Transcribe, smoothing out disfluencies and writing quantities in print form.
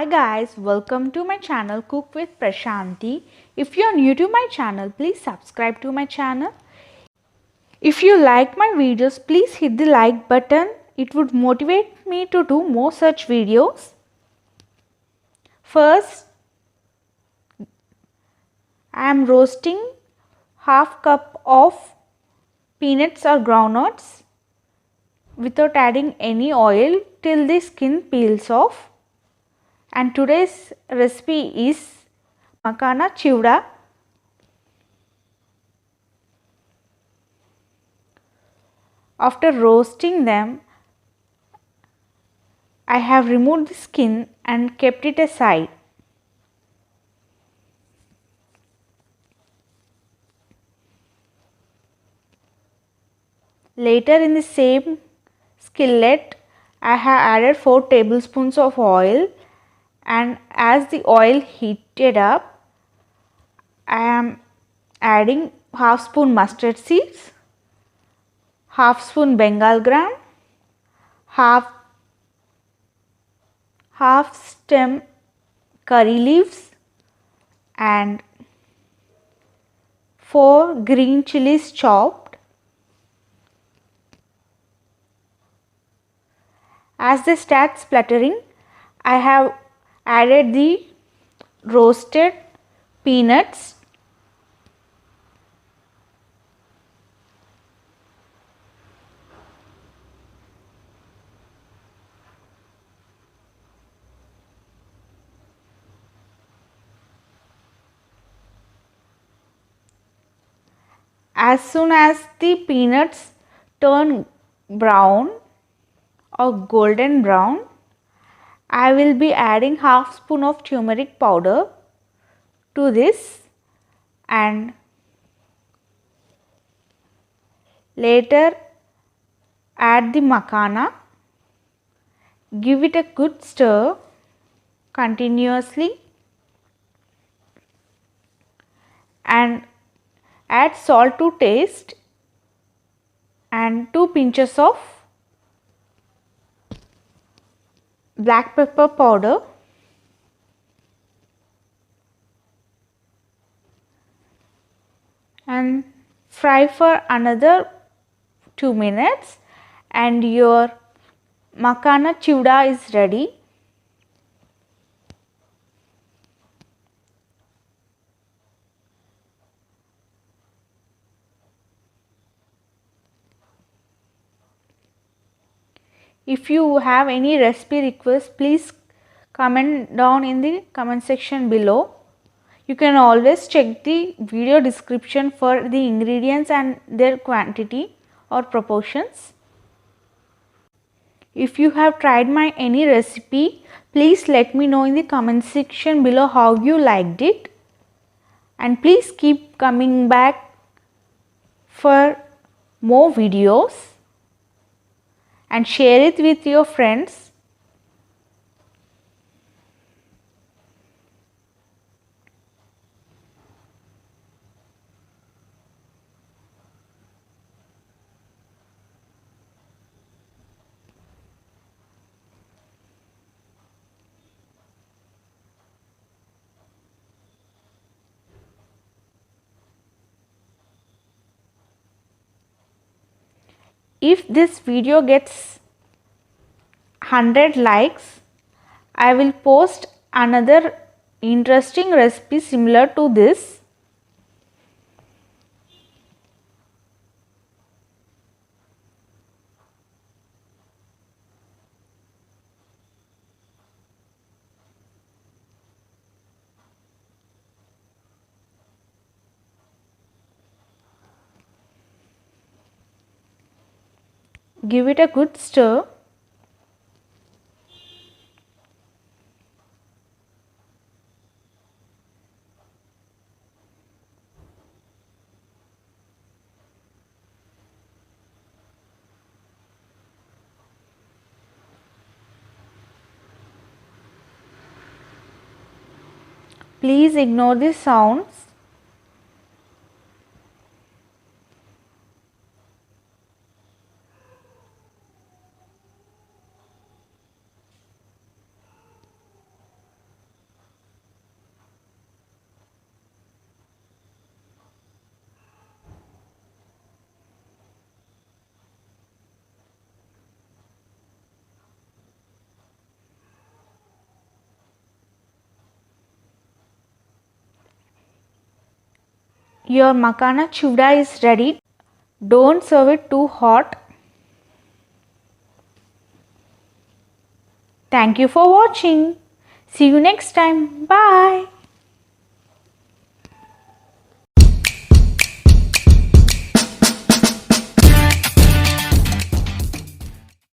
Hi guys, welcome to my channel Cook with Prashanthi. If you are new to my channel, please subscribe to my channel. If you like my videos, please hit the like button. It would motivate me to do more such videos. First, I am roasting half cup of peanuts or groundnuts without adding any oil till the skin peels off. And today's recipe is Makhana Chivda. After roasting them, I have removed the skin and kept it aside. Later in the same skillet, I have added 4 tablespoons of oil, and as the oil heated up, I am adding half spoon mustard seeds, half spoon Bengal gram, half stem curry leaves and 4 green chillies chopped. As they start spluttering, I have added the roasted peanuts. As soon as the peanuts turn brown or golden brown, I will be adding half spoon of turmeric powder to this and later add the makhana. Give it a good stir continuously and add salt to taste and 2 pinches of black pepper powder. And fry for another 2 minutes and your Makhana Chivda is ready. If you have any recipe request, please comment down in the comment section below. You can always check the video description for the ingredients and their quantity or proportions. If you have tried my any recipe, please let me know in the comment section below how you liked it. And please keep coming back for more videos and share it with your friends. If this video gets 100 likes, I will post another interesting recipe similar to this. Give it a good stir. Please ignore the sounds. Your Makhana Chivda is ready. Don't serve it too hot. Thank you for watching. See you next time. Bye.